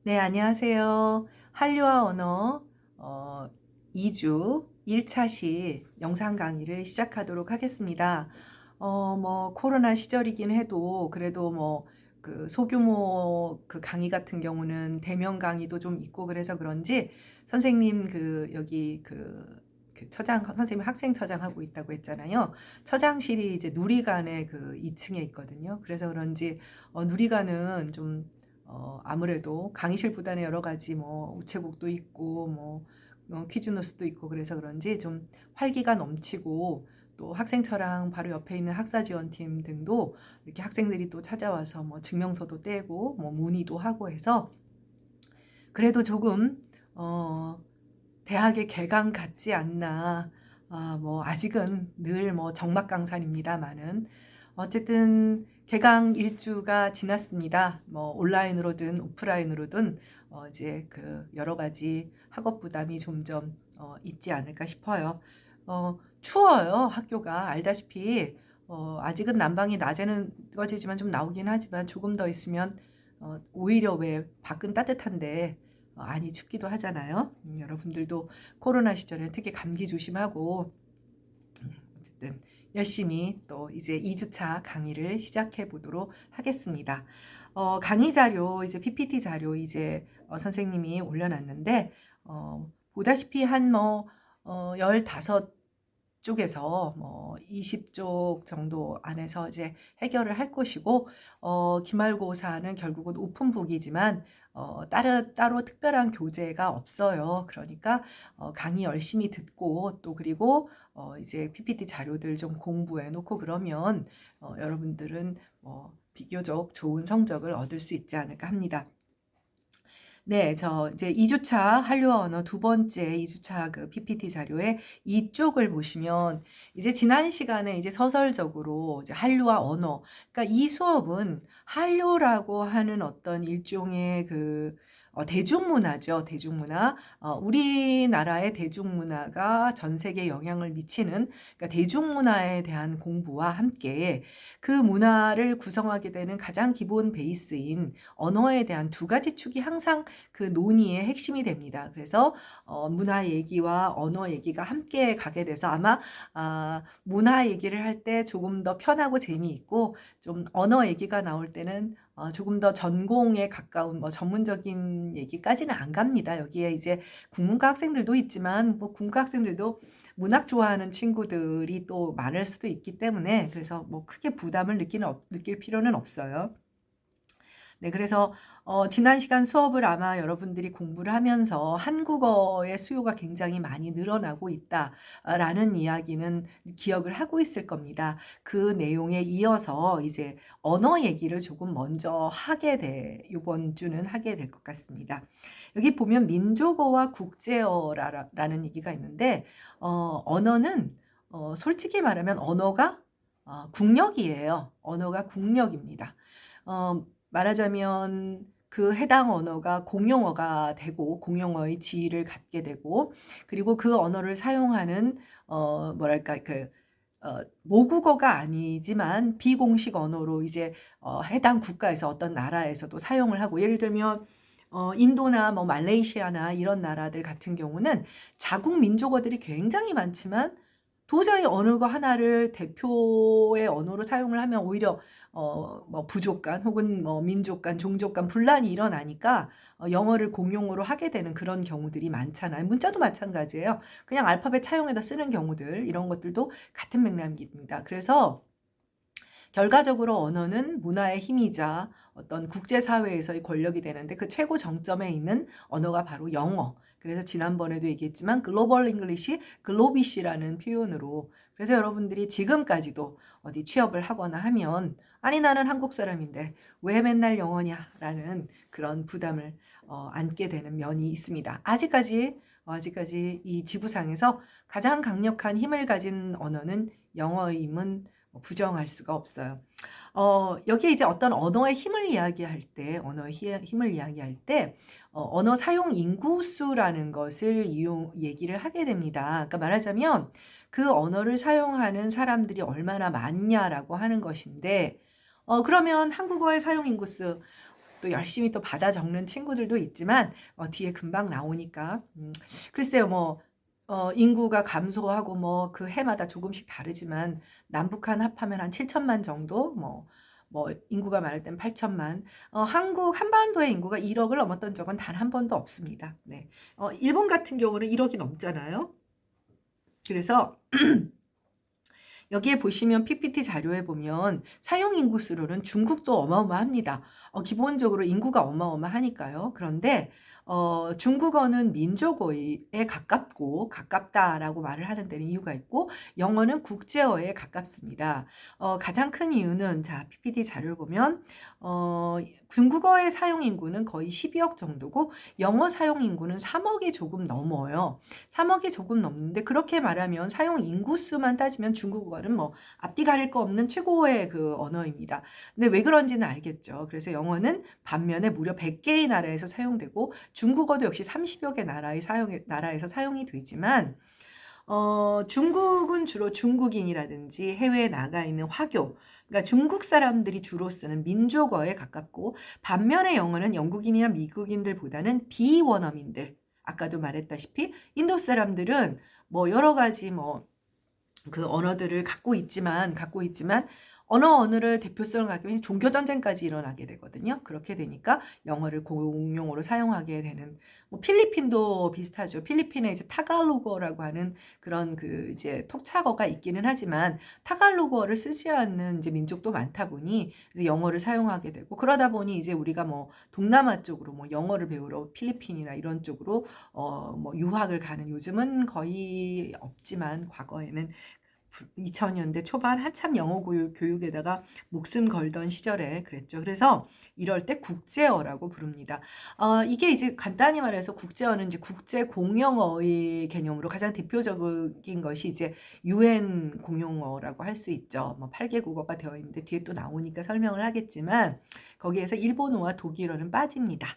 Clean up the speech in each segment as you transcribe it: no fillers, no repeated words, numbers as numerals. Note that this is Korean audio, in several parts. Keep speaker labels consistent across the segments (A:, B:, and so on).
A: 네, 안녕하세요. 한류와 언어 2주 1차 시 영상 강의를 시작하도록 하겠습니다. 코로나 시절이긴 해도 그래도 그 소규모 그 강의 같은 경우는 대면 강의도 좀 있고 그래서 그런지 선생님 여기 그 처장 선생님 학생 처장 하고 있다고 했잖아요. 처장실이 이제 누리관의 그 2층에 있거든요. 그래서 그런지 누리관은 좀 아무래도 강의실보다는 여러 가지 우체국도 있고 퀴즈노스도 있고 그래서 그런지 좀 활기가 넘치고 또 학생처랑 바로 옆에 있는 학사지원팀 등도 이렇게 학생들이 또 찾아와서 증명서도 떼고 문의도 하고 해서 그래도 조금 대학의 개강 같지 않나. 아직은 늘 적막강산입니다만은 어쨌든 개강 일주가 지났습니다. 온라인으로든 오프라인으로든 이제 그 여러 가지 학업 부담이 점점 있지 않을까 싶어요. 추워요, 학교가. 알다시피 아직은 난방이 낮에는 꺼지지만 좀 나오긴 하지만 조금 더 있으면 오히려 왜 밖은 따뜻한데 안이 춥기도 하잖아요. 여러분들도 코로나 시절에 특히 감기 조심하고 어쨌든 열심히 또 이제 2주차 강의를 시작해 보도록 하겠습니다. 강의 자료 이제 PPT 자료 이제 선생님이 올려놨는데 보다시피 한 15쪽에서 20쪽 정도 안에서 이제 해결을 할 것이고 기말고사는 결국은 오픈북이지만 따로 특별한 교재가 없어요. 그러니까 강의 열심히 듣고 또 그리고 이제 PPT 자료들 좀 공부해 놓고 그러면 여러분들은 비교적 좋은 성적을 얻을 수 있지 않을까 합니다. 네, 저 이제 2주차 한류어 언어 두 번째 2주차 그 PPT 자료에 이쪽을 보시면 이제 지난 시간에 이제 서설적으로 이제 한류와 언어, 그러니까 이 수업은 한류라고 하는 어떤 일종의 그 대중문화죠, 대중문화. 우리나라의 대중문화가 전 세계에 영향을 미치는 그러니까 대중문화에 대한 공부와 함께 그 문화를 구성하게 되는 가장 기본 베이스인 언어에 대한 두 가지 축이 항상 그 논의의 핵심이 됩니다. 그래서 문화 얘기와 언어 얘기가 함께 가게 돼서 아마 문화 얘기를 할 때 조금 더 편하고 재미있고 좀 언어 얘기가 나올 때는 조금 더 전공에 가까운 전문적인 얘기까지는 안 갑니다. 여기에 이제 국문과 학생들도 있지만 국문과 학생들도 문학 좋아하는 친구들이 또 많을 수도 있기 때문에 그래서 크게 부담을 느낄 필요는 없어요. 네, 그래서 지난 시간 수업을 아마 여러분들이 공부를 하면서 한국어의 수요가 굉장히 많이 늘어나고 있다라는 이야기는 기억을 하고 있을 겁니다. 그 내용에 이어서 이제 언어 얘기를 조금 먼저 이번 주는 하게 될 것 같습니다. 여기 보면 민족어와 국제어라는 얘기가 있는데, 언어는 솔직히 말하면 언어가 국력이에요. 언어가 국력입니다. 말하자면 그 해당 언어가 공용어가 되고 공용어의 지위를 갖게 되고 그리고 그 언어를 사용하는 뭐랄까 모국어가 아니지만 비공식 언어로 이제 해당 국가에서 어떤 나라에서도 사용을 하고 예를 들면 인도나 말레이시아나 이런 나라들 같은 경우는 자국 민족어들이 굉장히 많지만 도저히 어느 거 하나를 대표의 언어로 사용을 하면 오히려 부족 간 혹은 민족 간, 종족 간 분란이 일어나니까 영어를 공용어로 하게 되는 그런 경우들이 많잖아요. 문자도 마찬가지예요. 그냥 알파벳 차용해서 쓰는 경우들 이런 것들도 같은 맥락입니다. 그래서 결과적으로 언어는 문화의 힘이자 어떤 국제사회에서의 권력이 되는데 그 최고 정점에 있는 언어가 바로 영어. 그래서 지난번에도 얘기했지만 글로벌 잉글리시, 글로비시라는 표현으로 그래서 여러분들이 지금까지도 어디 취업을 하거나 하면 아니 나는 한국 사람인데 왜 맨날 영어냐라는 그런 부담을 안게 되는 면이 있습니다. 아직까지 이 지구상에서 가장 강력한 힘을 가진 언어는 영어임은 부정할 수가 없어요. 여기에 이제 어떤 언어의 힘을 이야기할 때, 언어 사용 인구수라는 것을 얘기를 하게 됩니다. 그러니까 말하자면 그 언어를 사용하는 사람들이 얼마나 많냐라고 하는 것인데, 그러면 한국어의 사용 인구수, 또 열심히 또 받아 적는 친구들도 있지만 뒤에 금방 나오니까 글쎄요 뭐 인구가 감소하고 뭐 그 해마다 조금씩 다르지만 남북한 합하면 한 7천만 정도 뭐 인구가 많을 땐 8천만 한국 한반도의 인구가 1억을 넘었던 적은 단 한 번도 없습니다. 네. 일본 같은 경우는 1억이 넘잖아요. 그래서 여기에 보시면 PPT 자료에 보면 사용 인구 수로는 중국도 어마어마합니다. 기본적으로 인구가 어마어마하니까요. 그런데 중국어는 민족어에 가깝고 가깝다라고 말을 하는 데는 이유가 있고 영어는 국제어에 가깝습니다. 가장 큰 이유는 자 PPT 자료를 보면 중국어의 사용 인구는 거의 12억 정도고 영어 사용 인구는 3억이 조금 넘어요. 3억이 조금 넘는데 그렇게 말하면 사용 인구 수만 따지면 중국어는 뭐 앞뒤 가릴 거 없는 최고의 그 언어입니다. 근데 왜 그런지는 알겠죠. 그래서 영어는 반면에 무려 100개의 나라에서 사용되고 중국어도 역시 30여 개 나라에서 사용이 되지만 중국은 주로 중국인이라든지 해외에 나가 있는 화교, 그러니까 중국 사람들이 주로 쓰는 민족어에 가깝고 반면에 영어는 영국인이나 미국인들보다는 비원어민들, 아까도 말했다시피 인도 사람들은 뭐 여러 가지 뭐 그 언어들을 갖고 있지만 어느를 대표성을 갖기 위해 종교 전쟁까지 일어나게 되거든요. 그렇게 되니까 영어를 공용어로 사용하게 되는 뭐 필리핀도 비슷하죠. 필리핀에 이제 타갈로거라고 하는 그런 그 이제 톡차거가 있기는 하지만 타갈로거를 쓰지 않는 이제 민족도 많다 보니 이제 영어를 사용하게 되고 그러다 보니 이제 우리가 뭐 동남아 쪽으로 뭐 영어를 배우러 필리핀이나 이런 쪽으로 뭐 유학을 가는 요즘은 거의 없지만 과거에는 2000년대 초반 한참 영어 교육에다가 목숨 걸던 시절에 그랬죠. 그래서 이럴 때 국제어라고 부릅니다. 이게 이제 간단히 말해서 국제어는 이제 국제 공용어의 개념으로 가장 대표적인 것이 이제 UN 공용어라고 할 수 있죠. 뭐 8개 국어가 되어 있는데 뒤에 또 나오니까 설명을 하겠지만 거기에서 일본어와 독일어는 빠집니다.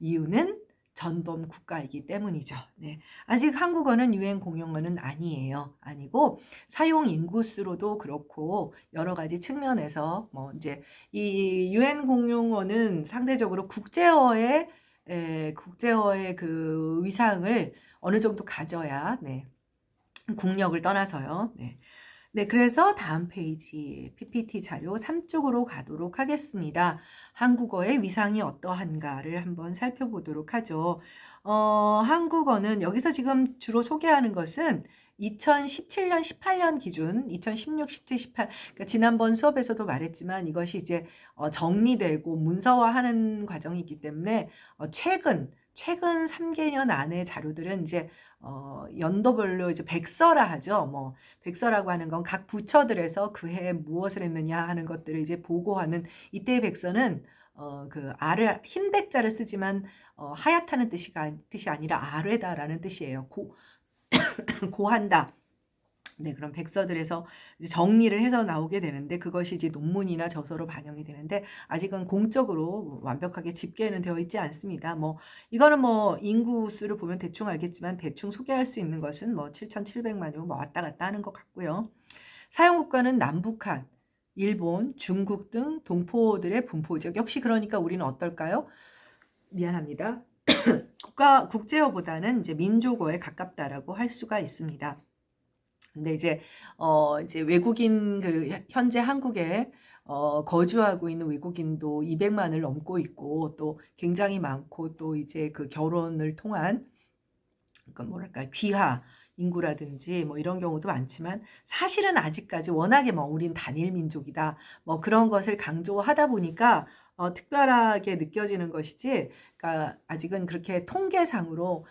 A: 이유는 전범 국가이기 때문이죠. 네. 아직 한국어는 유엔 공용어는 아니에요. 아니고 사용 인구수로도 그렇고 여러 가지 측면에서 뭐 이제 이 유엔 공용어는 상대적으로 국제어의 그 위상을 어느 정도 가져야 네. 국력을 떠나서요. 네. 네, 그래서 다음 페이지 PPT 자료 3쪽으로 가도록 하겠습니다. 한국어의 위상이 어떠한가를 한번 살펴보도록 하죠. 한국어는 여기서 지금 주로 소개하는 것은 2017년, 18년 기준, 2016, 17, 18, 그러니까 지난번 수업에서도 말했지만 이것이 이제 정리되고 문서화하는 과정이 있기 때문에 최근 3개년 안에 자료들은 이제 연도별로 이제 백서라 하죠. 뭐 백서라고 하는 건 각 부처들에서 그 해에 무엇을 했느냐 하는 것들을 이제 보고하는 이때의 백서는 그 흰 백자를 쓰지만 하얗다는 뜻이 아니라 아래다라는 뜻이에요. 고한다. 네, 그런 백서들에서 이제 정리를 해서 나오게 되는데 그것이 이제 논문이나 저서로 반영이 되는데 아직은 공적으로 완벽하게 집계는 되어 있지 않습니다. 뭐 이거는 뭐 인구 수를 보면 대충 알겠지만 대충 소개할 수 있는 것은 뭐 7,700만이고 뭐 왔다 갔다 하는 것 같고요. 사용 국가는 남북한, 일본, 중국 등 동포들의 분포죠. 역시 그러니까 우리는 어떨까요? 미안합니다. 국제어보다는 이제 민족어에 가깝다라고 할 수가 있습니다. 근데 이제 외국인 현재 한국에 거주하고 있는 외국인도 200만을 넘고 있고 또 굉장히 많고 또 이제 그 결혼을 통한 그러니까 뭐랄까 귀화 인구라든지 뭐 이런 경우도 많지만 사실은 아직까지 워낙에 뭐 우린 단일 민족이다 뭐 그런 것을 강조하다 보니까 특별하게 느껴지는 것이지 그러니까 아직은 그렇게 통계상으로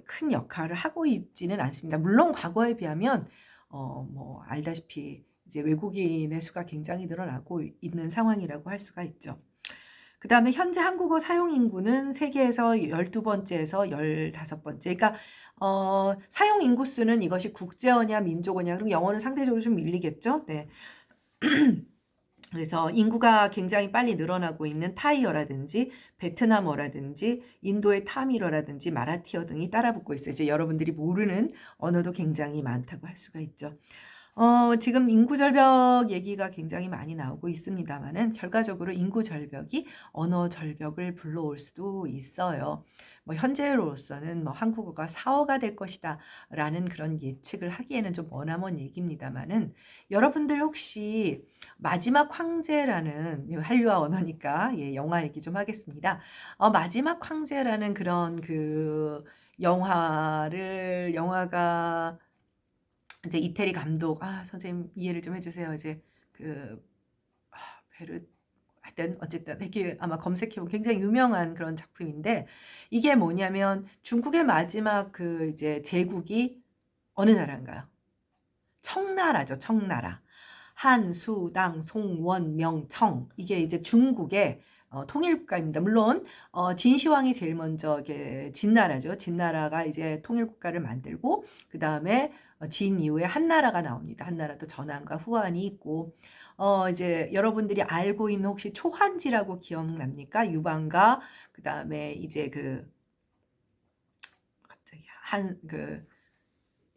A: 큰 역할을 하고 있지는 않습니다. 물론 과거에 비하면 뭐 알다시피 이제 외국인의 수가 굉장히 늘어나고 있는 상황이라고 할 수가 있죠. 그 다음에 현재 한국어 사용 인구는 세계에서 12번째에서 15번째. 그러니까 사용 인구 수는 이것이 국제어냐 민족어냐 그럼 영어는 상대적으로 좀 밀리겠죠. 네. 그래서 인구가 굉장히 빨리 늘어나고 있는 타이어라든지 베트남어라든지 인도의 타밀어라든지 마라티어 등이 따라붙고 있어요. 이제 여러분들이 모르는 언어도 굉장히 많다고 할 수가 있죠. 지금 인구 절벽 얘기가 굉장히 많이 나오고 있습니다마는 결과적으로 인구 절벽이 언어 절벽을 불러올 수도 있어요. 뭐 현재로서는 뭐 한국어가 4어가 될 것이다라는 그런 예측을 하기에는 좀 머나먼 얘기입니다마는 여러분들 혹시 마지막 황제라는 한류와 언어니까 예, 영화 얘기 좀 하겠습니다. 마지막 황제라는 그런 그 영화가 이제 이태리 감독, 선생님 이해를 좀 해주세요. 이제 그 아, 베르 하여튼 어쨌든 이렇게 아마 검색해보면 굉장히 유명한 그런 작품인데 이게 뭐냐면 중국의 마지막 그 이제 제국이 어느 나라인가요? 청나라죠, 청나라. 한, 수, 당, 송, 원, 명, 청. 이게 이제 중국의 통일국가입니다. 물론 진시황이 제일 먼저 이게 진나라죠. 진나라가 이제 통일국가를 만들고 그 다음에 진 이후에 한나라가 나옵니다. 한나라도 전한과 후한이 있고 이제 여러분들이 알고 있는 혹시 초한지라고 기억납니까? 유방과 그 다음에 이제 그 갑자기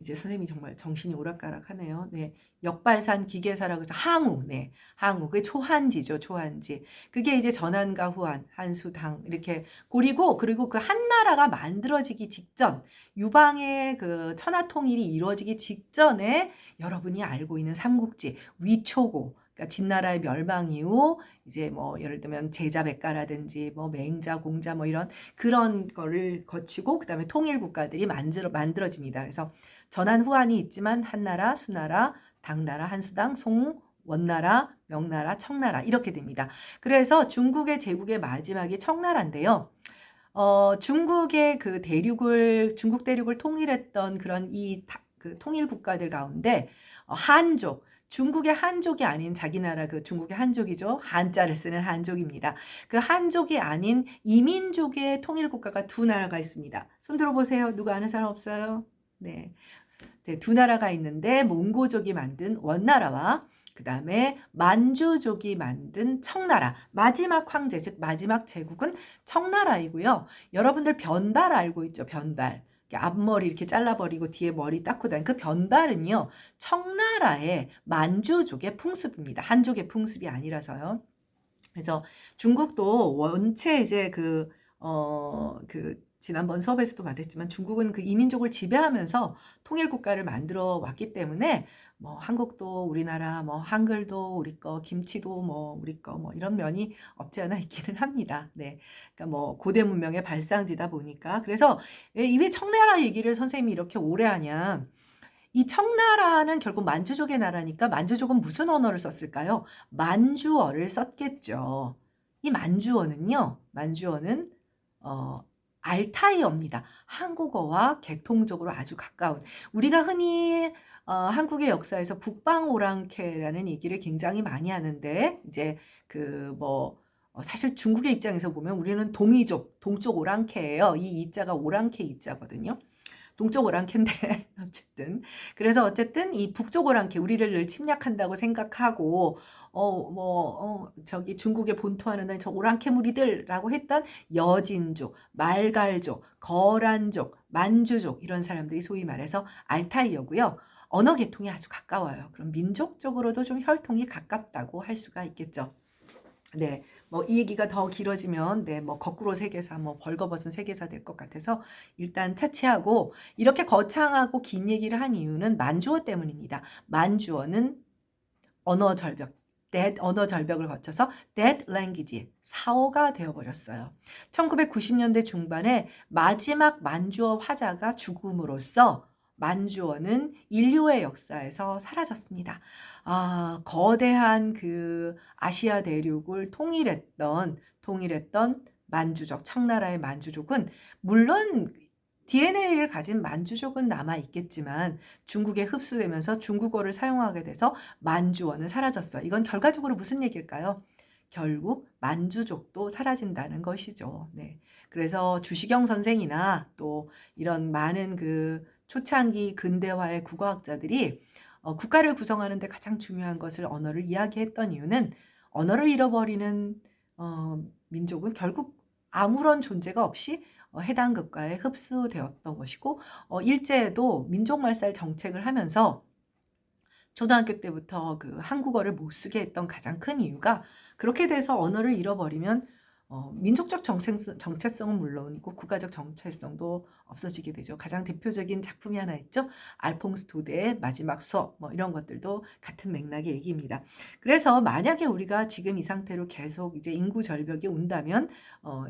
A: 이제 선생님이 정말 정신이 오락가락하네요. 네. 역발산 기계사라고 해서 항우, 네. 항우. 그게 초한지죠, 초한지. 그게 이제 전한과 후한, 한수당, 이렇게 고리고, 그리고 그 한나라가 만들어지기 직전, 유방의 그 천하통일이 이루어지기 직전에 여러분이 알고 있는 삼국지, 위초고, 그러니까 진나라의 멸망 이후, 이제 뭐 예를 들면 제자백가라든지, 뭐 맹자, 공자, 뭐 이런 그런 거를 거치고, 그 다음에 통일국가들이 만들어집니다. 그래서 전한 후한이 있지만 한나라, 수나라, 당나라, 한수당, 송, 원나라, 명나라, 청나라 이렇게 됩니다. 그래서 중국의 제국의 마지막이 청나라인데요. 중국의 그 중국 대륙을 통일했던 그런 그 통일 국가들 가운데 한족, 중국의 한족이 아닌 자기 나라 그 중국의 한족이죠. 한자를 쓰는 한족입니다. 그 한족이 아닌 이민족의 통일 국가가 두 나라가 있습니다. 손 들어보세요. 누가 아는 사람 없어요? 네. 두 나라가 있는데 몽고족이 만든 원나라와 그 다음에 만주족이 만든 청나라, 마지막 황제, 즉 마지막 제국은 청나라이고요. 여러분들 변발 알고 있죠? 변발. 앞머리 이렇게 잘라버리고 뒤에 머리 닦고 다니는 그 변발은요. 청나라의 만주족의 풍습입니다. 한족의 풍습이 아니라서요. 그래서 중국도 원체 이제 지난번 수업에서도 말했지만 중국은 그 이민족을 지배하면서 통일국가를 만들어 왔기 때문에 뭐 한국도 우리나라, 뭐 한글도 우리 거, 김치도 뭐 우리 거, 뭐 이런 면이 없지 않아 있기는 합니다. 네. 그러니까 뭐 고대 문명의 발상지다 보니까. 그래서 왜 청나라 얘기를 선생님이 이렇게 오래 하냐. 이 청나라는 결국 만주족의 나라니까 만주족은 무슨 언어를 썼을까요? 만주어를 썼겠죠. 이 만주어는 알타이어입니다. 한국어와 계통적으로 아주 가까운 우리가 흔히 한국의 역사에서 북방 오랑캐라는 얘기를 굉장히 많이 하는데 이제 사실 중국의 입장에서 보면 우리는 동이족, 동쪽 오랑캐예요. 이 이자가 오랑캐 이자거든요. 동쪽 오랑캐인데 어쨌든 이 북쪽 오랑캐 우리를 늘 침략한다고 생각하고 저기 중국에 본토하는 저 오랑캐 무리들라고 했던 여진족, 말갈족, 거란족, 만주족 이런 사람들이 소위 말해서 알타이어고요. 언어 계통이 아주 가까워요. 그럼 민족적으로도 좀 혈통이 가깝다고 할 수가 있겠죠. 네, 뭐 이 얘기가 더 길어지면 뭐 거꾸로 세계사, 뭐 벌거벗은 세계사 될 것 같아서 일단 차치하고 이렇게 거창하고 긴 얘기를 한 이유는 만주어 때문입니다. 만주어는 언어 절벽을 거쳐서 dead language, 사어가 되어버렸어요. 1990년대 중반에 마지막 만주어 화자가 죽음으로써 만주어는 인류의 역사에서 사라졌습니다. 거대한 그 아시아 대륙을 통일했던 만주족, 청나라의 만주족은 물론 DNA를 가진 만주족은 남아 있겠지만 중국에 흡수되면서 중국어를 사용하게 돼서 만주어는 사라졌어요. 이건 결과적으로 무슨 얘기일까요? 결국 만주족도 사라진다는 것이죠. 네. 그래서 주시경 선생이나 또 이런 많은 그 초창기 근대화의 국어학자들이 국가를 구성하는 데 가장 중요한 것을 언어를 이야기했던 이유는 언어를 잃어버리는 민족은 결국 아무런 존재가 없이 해당 국가에 흡수되었던 것이고 일제에도 민족말살 정책을 하면서 초등학교 때부터 그 한국어를 못 쓰게 했던 가장 큰 이유가 그렇게 돼서 언어를 잃어버리면 민족적 정체성은 물론이고 국가적 정체성도 없어지게 되죠. 가장 대표적인 작품이 하나 있죠. 알퐁스 도데의 마지막 수업 뭐 이런 것들도 같은 맥락의 얘기입니다. 그래서 만약에 우리가 지금 이 상태로 계속 이제 인구 절벽이 온다면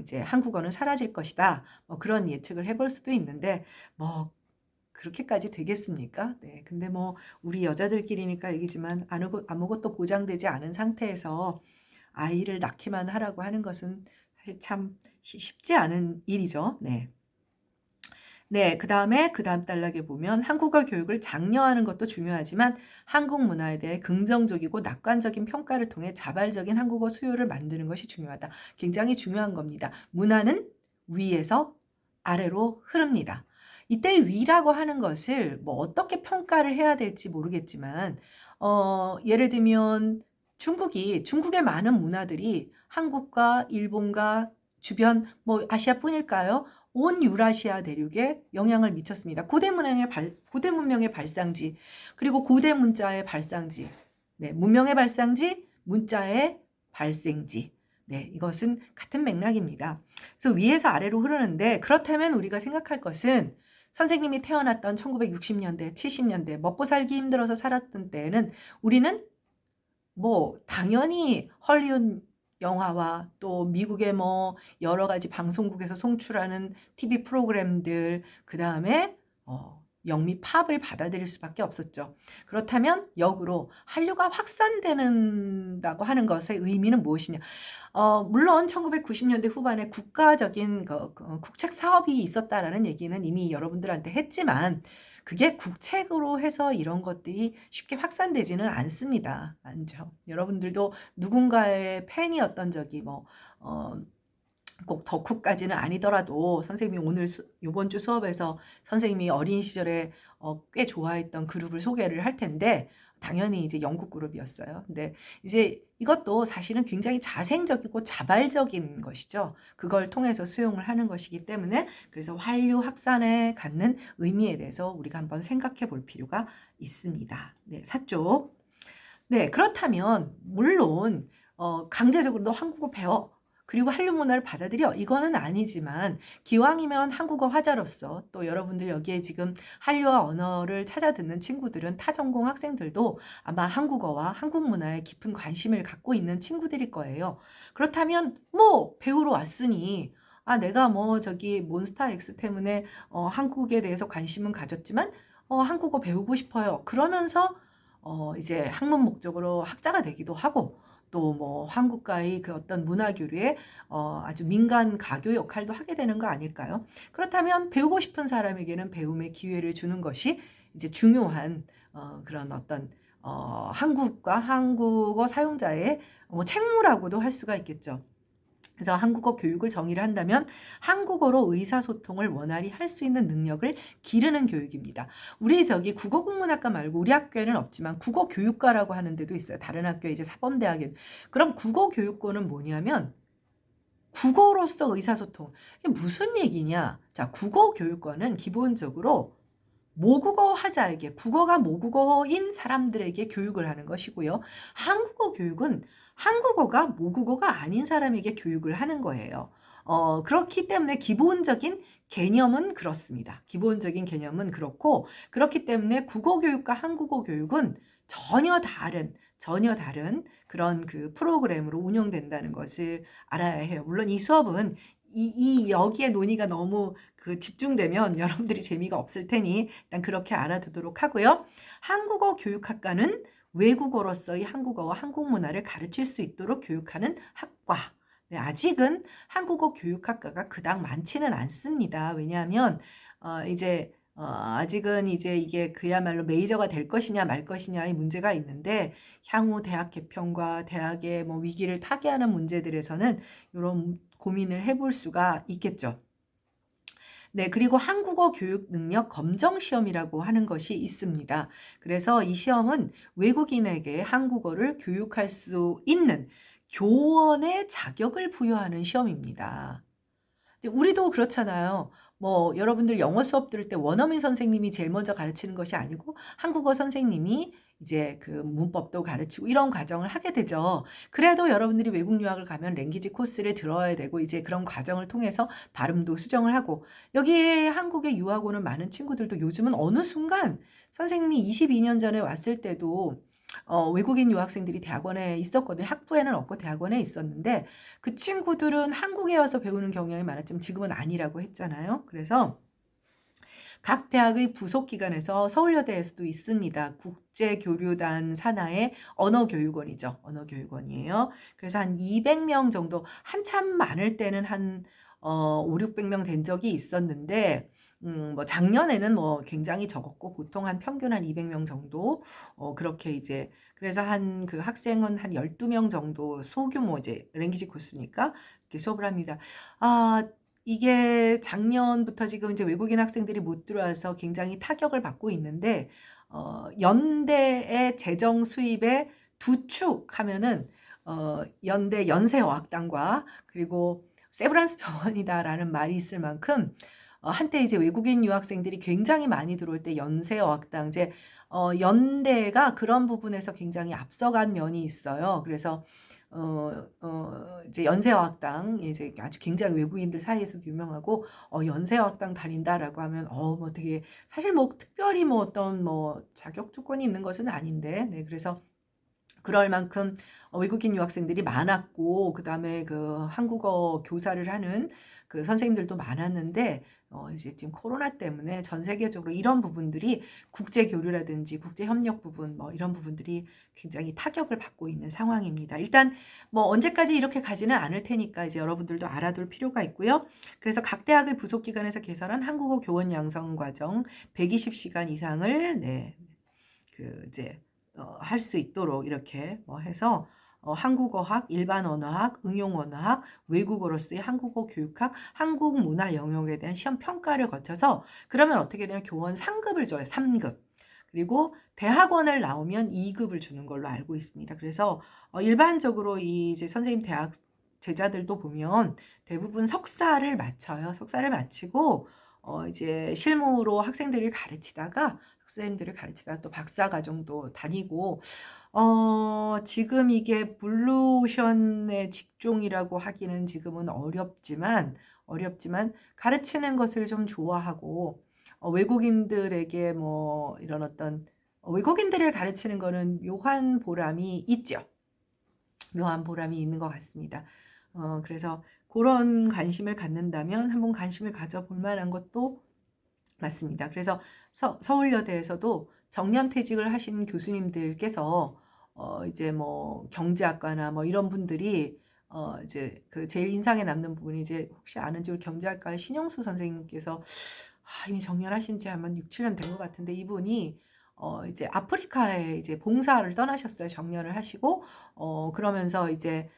A: 이제 한국어는 사라질 것이다. 뭐 그런 예측을 해볼 수도 있는데 뭐 그렇게까지 되겠습니까? 네. 근데 뭐 우리 여자들끼리니까 얘기지만 아무것도 보장되지 않은 상태에서 아이를 낳기만 하라고 하는 것은 사실 참 쉽지 않은 일이죠. 네. 네. 그다음에 그다음 단락에 보면 한국어 교육을 장려하는 것도 중요하지만 한국 문화에 대해 긍정적이고 낙관적인 평가를 통해 자발적인 한국어 수요를 만드는 것이 중요하다. 굉장히 중요한 겁니다. 문화는 위에서 아래로 흐릅니다. 이때 위라고 하는 것을 뭐 어떻게 평가를 해야 될지 모르겠지만 예를 들면 중국의 많은 문화들이 한국과 일본과 주변 뭐 아시아뿐일까요? 온 유라시아 대륙에 영향을 미쳤습니다. 고대 문명의 발상지, 그리고 고대 문자의 발상지, 네, 문명의 발상지, 문자의 발생지. 네, 이것은 같은 맥락입니다. 그래서 위에서 아래로 흐르는데 그렇다면 우리가 생각할 것은 선생님이 태어났던 1960년대, 70년대 먹고 살기 힘들어서 살았던 때에는 우리는 뭐 당연히 헐리우드 영화와 또 미국의 뭐 여러 가지 방송국에서 송출하는 TV 프로그램들, 그다음에 영미 팝을 받아들일 수밖에 없었죠. 그렇다면 역으로 한류가 확산되는다고 하는 것의 의미는 무엇이냐? 물론 1990년대 후반에 국가적인 국책 사업이 있었다라는 얘기는 이미 여러분들한테 했지만 그게 국책으로 해서 이런 것들이 쉽게 확산되지는 않습니다. 않죠. 여러분들도 누군가의 팬이었던 적이 꼭 덕후까지는 아니더라도 선생님이 요번 주 수업에서 선생님이 어린 시절에 꽤 좋아했던 그룹을 소개를 할 텐데 당연히 이제 영국 그룹이었어요. 근데 이제 이것도 사실은 굉장히 자생적이고 자발적인 것이죠. 그걸 통해서 수용을 하는 것이기 때문에 그래서 한류 확산에 갖는 의미에 대해서 우리가 한번 생각해 볼 필요가 있습니다. 네, 사쪽. 네, 그렇다면 물론 강제적으로 너 한국어 배워. 그리고 한류 문화를 받아들여. 이거는 아니지만 기왕이면 한국어 화자로서 또 여러분들 여기에 지금 한류어 언어를 찾아 듣는 친구들은 타전공 학생들도 아마 한국어와 한국 문화에 깊은 관심을 갖고 있는 친구들일 거예요. 그렇다면 뭐 배우러 왔으니 내가 뭐 저기 몬스타엑스 때문에 한국에 대해서 관심은 가졌지만 한국어 배우고 싶어요. 그러면서 이제 학문 목적으로 학자가 되기도 하고 또 뭐 한국과의 그 어떤 문화 교류에 아주 민간 가교 역할도 하게 되는 거 아닐까요? 그렇다면 배우고 싶은 사람에게는 배움의 기회를 주는 것이 이제 중요한 그런 어떤 한국과 한국어 사용자의 뭐 책무라고도 할 수가 있겠죠. 그래서 한국어 교육을 정의를 한다면 한국어로 의사소통을 원활히 할 수 있는 능력을 기르는 교육입니다. 우리 저기 국어국문학과 말고 우리 학교에는 없지만 국어교육과라고 하는 데도 있어요. 다른 학교에 이제 사범대학에. 그럼 국어교육과는 뭐냐면 국어로서 의사소통. 이게 무슨 얘기냐? 자, 국어교육과는 기본적으로 모국어 하자에게, 국어가 모국어인 사람들에게 교육을 하는 것이고요. 한국어 교육은 한국어가 모국어가 아닌 사람에게 교육을 하는 거예요. 그렇기 때문에 기본적인 개념은 그렇습니다. 기본적인 개념은 그렇고, 그렇기 때문에 국어 교육과 한국어 교육은 전혀 다른 그런 그 프로그램으로 운영된다는 것을 알아야 해요. 물론 이 수업은 여기에 논의가 너무 집중되면 여러분들이 재미가 없을 테니 일단 그렇게 알아두도록 하고요. 한국어 교육학과는 외국어로서의 한국어와 한국 문화를 가르칠 수 있도록 교육하는 학과. 네, 아직은 한국어 교육학과가 그닥 많지는 않습니다. 왜냐하면 아직은 이제 이게 그야말로 메이저가 될 것이냐 말 것이냐의 문제가 있는데 향후 대학 개편과 대학의 뭐 위기를 타개하는 문제들에서는 이런 고민을 해볼 수가 있겠죠. 네, 그리고 한국어 교육 능력 검정 시험이라고 하는 것이 있습니다. 그래서 이 시험은 외국인에게 한국어를 교육할 수 있는 교원의 자격을 부여하는 시험입니다. 이제 우리도 그렇잖아요. 뭐 여러분들 영어 수업 들을 때 원어민 선생님이 제일 먼저 가르치는 것이 아니고 한국어 선생님이 이제 그 문법도 가르치고 이런 과정을 하게 되죠. 그래도 여러분들이 외국 유학을 가면 랭귀지 코스를 들어야 되고 이제 그런 과정을 통해서 발음도 수정을 하고 여기에 한국에 유학 오는 많은 친구들도 요즘은 어느 순간 선생님이 22년 전에 왔을 때도 외국인 유학생들이 대학원에 있었거든요. 학부에는 없고 대학원에 있었는데 그 친구들은 한국에 와서 배우는 경향이 많았지만 지금은 아니라고 했잖아요. 그래서 각 대학의 부속 기관에서 서울여대에서도 있습니다. 국제교류단 산하의 언어교육원이죠. 언어교육원이에요. 그래서 한 200명 정도 한참 많을 때는 한 5,600명 된 적이 있었는데 뭐 작년에는 뭐 굉장히 적었고 보통 한 평균 한 200명 정도 그렇게 이제 그래서 한 그 학생은 한 12명 정도 소규모 이제 랭귀지 코스니까 이렇게 수업을 합니다. 아 이게 작년부터 지금 이제 외국인 학생들이 못 들어와서 굉장히 타격을 받고 있는데 연대의 재정 수입의 두 축 하면은 연대 연세어학당과 그리고 세브란스 병원이다라는 말이 있을 만큼 한때 이제 외국인 유학생들이 굉장히 많이 들어올 때 연세어학당 이제 연대가 그런 부분에서 굉장히 앞서간 면이 있어요. 그래서 이제 연세어학당 이제 아주 굉장히 외국인들 사이에서도 유명하고 연세어학당 다닌다라고 하면 뭐 되게 사실 뭐 특별히 뭐 어떤 뭐 자격 조건이 있는 것은 아닌데 네 그래서 그럴 만큼 외국인 유학생들이 많았고 그다음에 그 한국어 교사를 하는 그 선생님들도 많았는데 이제 지금 코로나 때문에 전 세계적으로 이런 부분들이 국제 교류라든지 국제 협력 부분 뭐 이런 부분들이 굉장히 타격을 받고 있는 상황입니다. 일단 뭐 언제까지 이렇게 가지는 않을 테니까 이제 여러분들도 알아둘 필요가 있고요. 그래서 각 대학의 부속 기관에서 개설한 한국어 교원 양성 과정 120시간 이상을 네. 그 이제 할 수 있도록 이렇게 뭐 해서 한국어학, 일반 언어학, 응용 언어학, 외국어로서의 한국어 교육학, 한국 문화 영역에 대한 시험 평가를 거쳐서 그러면 어떻게 되냐면 교원 3급을 줘요. 3급. 그리고 대학원을 나오면 2급을 주는 걸로 알고 있습니다. 그래서 일반적으로 이 이제 선생님 대학 제자들도 보면 대부분 석사를 마쳐요. 석사를 마치고 이제 실무로 학생들을 가르치다가 또 박사 과정도 다니고 지금 이게 블루오션의 직종이라고 하기는 지금은 어렵지만 가르치는 것을 좀 좋아하고 외국인들에게 뭐 이런 어떤 외국인들을 가르치는 거는 묘한 보람이 있죠. 묘한 보람이 있는 것 같습니다. 그래서 그런 관심을 갖는다면 한번 관심을 가져볼 만한 것도 맞습니다. 그래서 서울여대에서도 정년퇴직을 하신 교수님들께서 이제 뭐 경제학과나 뭐 이런 분들이 이제 그 제일 인상에 남는 부분이 이제 혹시 아는지 우리 경제학과의 신영수 선생님께서 이미 정년하신 지 아마 6, 7년 된 것 같은데 이분이 이제 아프리카에 이제 봉사를 떠나셨어요. 정년을 하시고 그러면서 이제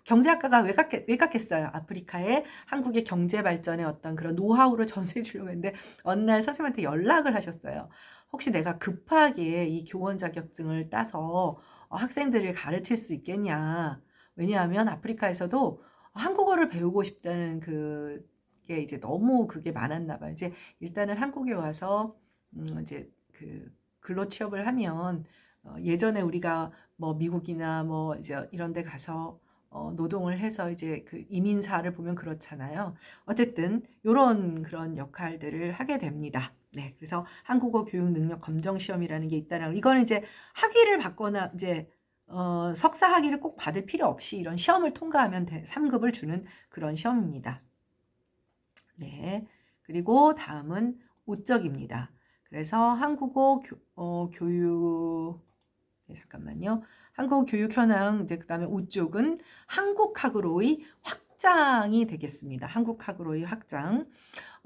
A: 경제학과가 외곽했어요. 아프리카에 한국의 경제 발전의 어떤 그런 노하우를 전수해 주려고 했는데 어느 날 선생님한테 연락을 하셨어요. 혹시 내가 급하게 이 교원 자격증을 따서 학생들을 가르칠 수 있겠냐. 왜냐하면 아프리카에서도 한국어를 배우고 싶다는 그게 이제 너무 그게 많았나 봐요. 이제 일단은 한국에 와서 이제 그 근로 취업을 하면 예전에 우리가 뭐 미국이나 뭐 이제 이런 데 가서 노동을 해서 이제 그 이민사를 보면 그렇잖아요. 어쨌든 요런 그런 역할들을 하게 됩니다. 네. 그래서 한국어 교육 능력 검정 시험이라는 게 있다는 이거는 이제 학위를 받거나 이제 석사 학위를 꼭 받을 필요 없이 이런 시험을 통과하면 3급을 주는 그런 시험입니다. 네. 그리고 다음은 우적입니다. 그래서 한국어 교육 네, 잠깐만요. 한국어 교육 현황 이제 그다음에 우쪽은 한국학으로의 확장이 되겠습니다. 한국학으로의 확장.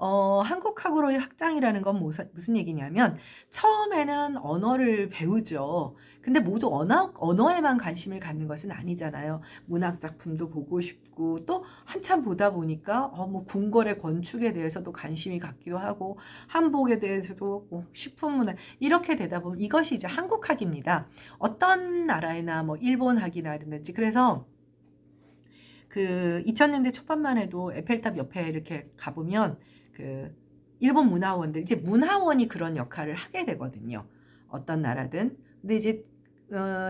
A: 한국학으로의 확장이라는 건 무슨 얘기냐면 처음에는 언어를 배우죠. 근데 모두 언어에만 관심을 갖는 것은 아니잖아요. 문학 작품도 보고 싶고 또 한참 보다 보니까 뭐 궁궐의 건축에 대해서도 관심이 갖기도 하고 한복에 대해서도 뭐 식품 문화 이렇게 되다 보면 이것이 이제 한국학입니다. 어떤 나라에나 뭐 일본학이라든지 그래서 그 2000년대 초반만 해도 에펠탑 옆에 이렇게 가보면 그 일본 문화원들, 이제 문화원이 그런 역할을 하게 되거든요. 어떤 나라든. 근데 이제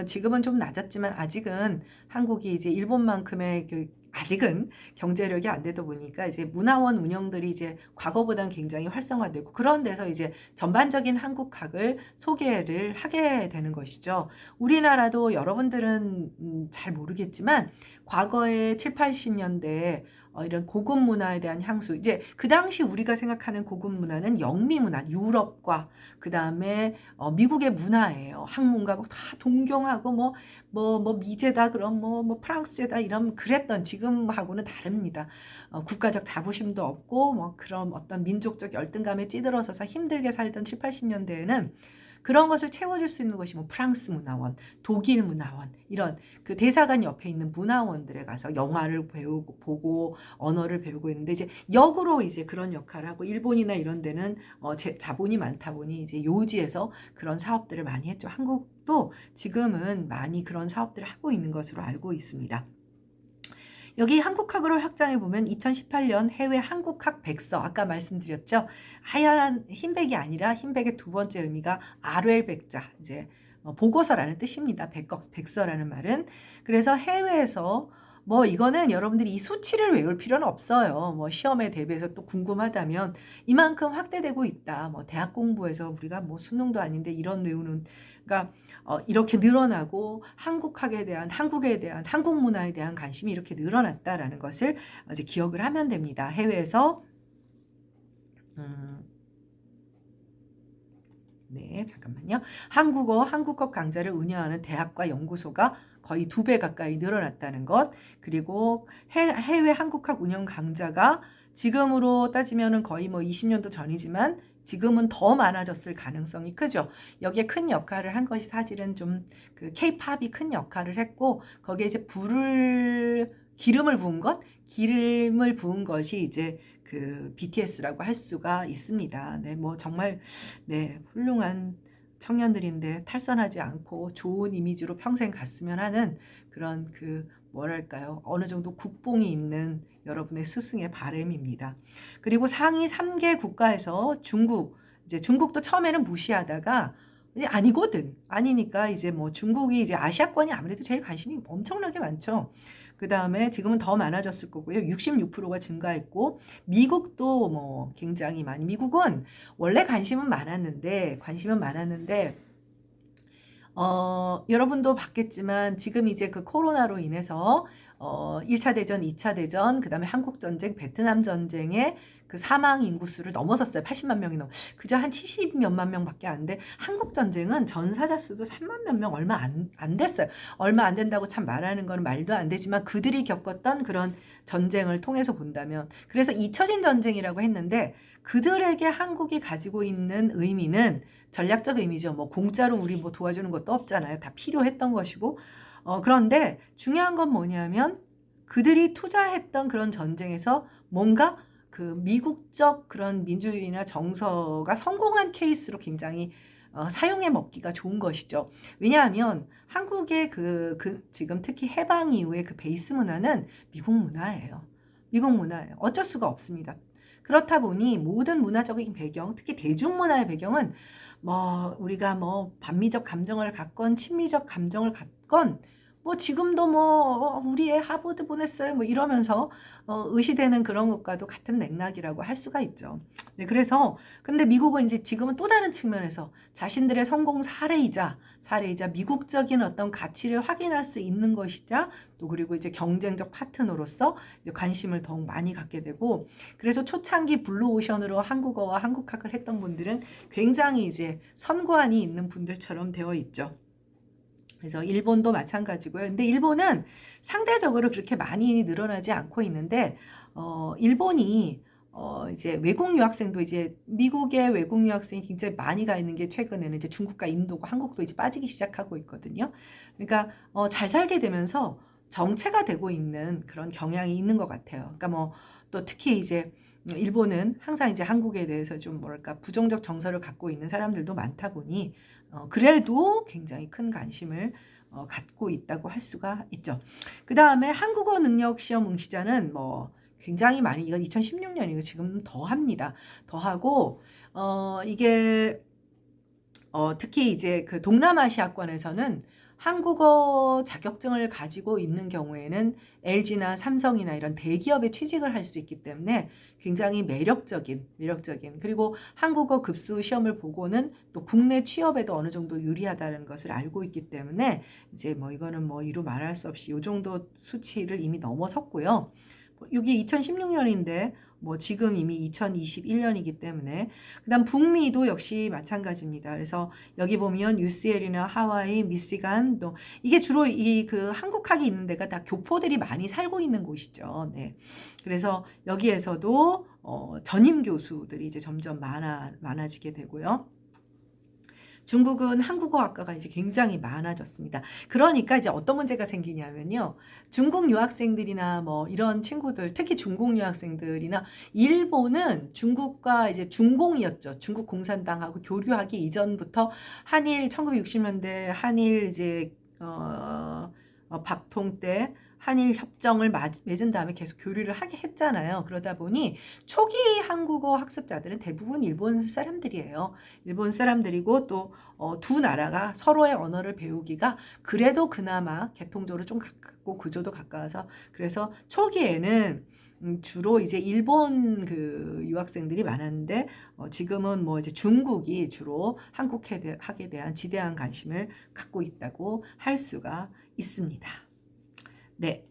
A: 지금은 좀 낮았지만 아직은 한국이 이제 일본만큼의 아직은 경제력이 안 되다 보니까 이제 문화원 운영들이 이제 과거보다는 굉장히 활성화되고, 그런 데서 이제 전반적인 한국학을 소개를 하게 되는 것이죠. 우리나라도 여러분들은 잘 모르겠지만 과거에 7, 80년대에 이런 고급 문화에 대한 향수, 이제 그 당시 우리가 생각하는 고급 문화는 영미 문화, 유럽과 그 다음에 미국의 문화예요. 학문가 뭐 다 동경하고 뭐 미제다 그럼 뭐 프랑스제다 이런, 그랬던, 지금하고는 다릅니다. 국가적 자부심도 없고 뭐 그런 어떤 민족적 열등감에 찌들어서서 힘들게 살던 7, 80년대에는 그런 것을 채워줄 수 있는 것이 뭐 프랑스 문화원, 독일 문화원, 이런 그 대사관 옆에 있는 문화원들에 가서 영화를 배우고 보고 언어를 배우고 있는데, 이제 역으로 이제 그런 역할을 하고, 일본이나 이런 데는 자본이 많다 보니 이제 요지에서 그런 사업들을 많이 했죠. 한국도 지금은 많이 그런 사업들을 하고 있는 것으로 알고 있습니다. 여기 한국학으로 확장해 보면 2018년 해외 한국학 백서, 아까 말씀드렸죠. 하얀 흰백이 아니라 흰백의 두 번째 의미가 아뢰백자, 이제 보고서라는 뜻입니다. 백서라는 말은. 그래서 해외에서 뭐 이거는 여러분들이 이 수치를 외울 필요는 없어요. 뭐 시험에 대비해서 또 궁금하다면 이만큼 확대되고 있다. 뭐 대학 공부에서 우리가 뭐 수능도 아닌데 이런 외우는, 그러니까 이렇게 늘어나고 한국에 대한 한국 문화에 대한 관심이 이렇게 늘어났다라는 것을 이제 기억을 하면 됩니다. 해외에서 네, 잠깐만요. 한국어 강좌를 운영하는 대학과 연구소가 거의 2배 가까이 늘어났다는 것, 그리고 해외 한국학 운영 강좌가 지금으로 따지면은 거의 뭐 20년도 전이지만 지금은 더 많아졌을 가능성이 크죠. 여기에 큰 역할을 한 것이 사실은 좀 그 K-팝이 큰 역할을 했고, 거기에 이제 기름을 부은 것이 이제 그 BTS라고 할 수가 있습니다. 네, 뭐 정말 네, 훌륭한 청년들인데 탈선하지 않고 좋은 이미지로 평생 갔으면 하는 그런 그 뭐랄까요, 어느 정도 국뽕이 있는 여러분의 스승의 바람입니다. 그리고 상위 3개 국가에서 이제 중국도 처음에는 무시하다가 이제 아니거든. 아니니까 이제 뭐 중국이 이제 아시아권이 아무래도 제일 관심이 엄청나게 많죠. 그 다음에 지금은 더 많아졌을 거고요. 66%가 증가했고, 미국도 뭐 굉장히 많이, 미국은 원래 관심은 많았는데, 여러분도 봤겠지만 지금 이제 그 코로나로 인해서 1차 대전, 2차 대전, 그 다음에 한국전쟁, 베트남 전쟁의 그 사망 인구수를 넘어섰어요. 80만 명이 그저 한 70몇만 명밖에 안 돼. 한국전쟁은 전사자 수도 3만 몇 명 얼마 안 됐어요. 얼마 안 된다고 참 말하는 건 말도 안 되지만 그들이 겪었던 그런 전쟁을 통해서 본다면, 그래서 잊혀진 전쟁이라고 했는데 그들에게 한국이 가지고 있는 의미는 전략적 의미죠. 뭐 공짜로 우리 뭐 도와주는 것도 없잖아요. 다 필요했던 것이고. 그런데 중요한 건 뭐냐면 그들이 투자했던 그런 전쟁에서 뭔가 그 미국적 그런 민주주의나 정서가 성공한 케이스로 굉장히 사용해 먹기가 좋은 것이죠. 왜냐하면 한국의 지금 특히 해방 이후의 그 베이스 문화는 미국 문화예요. 미국 문화예요. 어쩔 수가 없습니다. 그렇다 보니 모든 문화적인 배경, 특히 대중문화의 배경은 뭐 우리가 뭐 반미적 감정을 갖건 친미적 감정을 갖건 뭐 지금도 뭐 우리 애 하버드 보냈어요 뭐 이러면서 의시되는 그런 것과도 같은 맥락이라고 할 수가 있죠. 네, 그래서 근데 미국은 이제 지금은 또 다른 측면에서 자신들의 성공 사례이자 미국적인 어떤 가치를 확인할 수 있는 것이자, 또 그리고 이제 경쟁적 파트너로서 이제 관심을 더욱 많이 갖게 되고, 그래서 초창기 블루오션으로 한국어와 한국학을 했던 분들은 굉장히 이제 선관이 있는 분들처럼 되어 있죠. 그래서 일본도 마찬가지고요. 근데 일본은 상대적으로 그렇게 많이 늘어나지 않고 있는데, 일본이 이제 외국 유학생도 이제 미국의 외국 유학생이 굉장히 많이 가 있는 게 최근에는 이제 중국과 인도고 한국도 이제 빠지기 시작하고 있거든요. 그러니까 잘 살게 되면서 정체가 되고 있는 그런 경향이 있는 것 같아요. 그러니까 뭐 또 특히 이제 일본은 항상 이제 한국에 대해서 좀 뭐랄까 부정적 정서를 갖고 있는 사람들도 많다 보니 그래도 굉장히 큰 관심을 갖고 있다고 할 수가 있죠. 그 다음에 한국어 능력 시험 응시자는 뭐 굉장히 많이, 이건 2016년이고 지금 더 합니다. 더 하고, 이게, 특히 이제 그 동남아시아권에서는 한국어 자격증을 가지고 있는 경우에는 LG나 삼성이나 이런 대기업에 취직을 할 수 있기 때문에 굉장히 매력적인, 그리고 한국어 급수 시험을 보고는 또 국내 취업에도 어느 정도 유리하다는 것을 알고 있기 때문에 이제 뭐 이거는 뭐 이루 말할 수 없이 이 정도 수치를 이미 넘어섰고요. 이게 2016년인데 뭐 지금 이미 2021년이기 때문에, 그다음 북미도 역시 마찬가지입니다. 그래서 여기 보면 UCL이나 하와이, 미시간, 또 이게 주로 이 그 한국학이 있는 데가 다 교포들이 많이 살고 있는 곳이죠. 네. 그래서 여기에서도 전임 교수들이 이제 점점 많아지게 되고요. 중국은 한국어 학과가 이제 굉장히 많아졌습니다. 그러니까 이제 어떤 문제가 생기냐면요. 중국 유학생들이나 뭐 이런 친구들, 특히 중국 유학생들이나, 일본은 중국과 이제 중공이었죠. 중국 공산당하고 교류하기 이전부터 한일 1960년대 한일 이제 박통 때 한일 협정을 맺은 다음에 계속 교류를 하게 했잖아요. 그러다 보니 초기 한국어 학습자들은 대부분 일본 사람들이에요. 일본 사람들이고 또 두 나라가 서로의 언어를 배우기가 그래도 그나마 계통적으로 좀 가깝고 구조도 가까워서, 그래서 초기에는 주로 이제 일본 그 유학생들이 많았는데, 지금은 뭐 이제 중국이 주로 한국학에 대한 지대한 관심을 갖고 있다고 할 수가 있습니다. 네.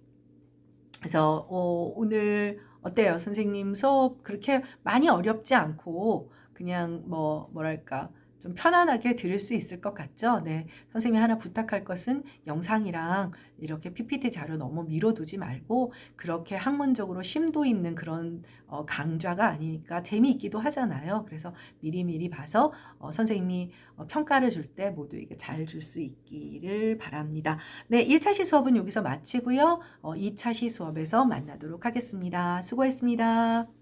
A: 그래서 오늘 어때요? 선생님 수업 그렇게 많이 어렵지 않고 그냥 뭐랄까 좀 편안하게 들을 수 있을 것 같죠? 네. 선생님이 하나 부탁할 것은 영상이랑 이렇게 PPT 자료 너무 밀어두지 말고 그렇게 학문적으로 심도 있는 그런 강좌가 아니니까 재미있기도 하잖아요. 그래서 미리미리 봐서 선생님이 평가를 줄 때 모두에게 잘 줄 수 있기를 바랍니다. 네, 1차시 수업은 여기서 마치고요. 2차시 수업에서 만나도록 하겠습니다. 수고했습니다.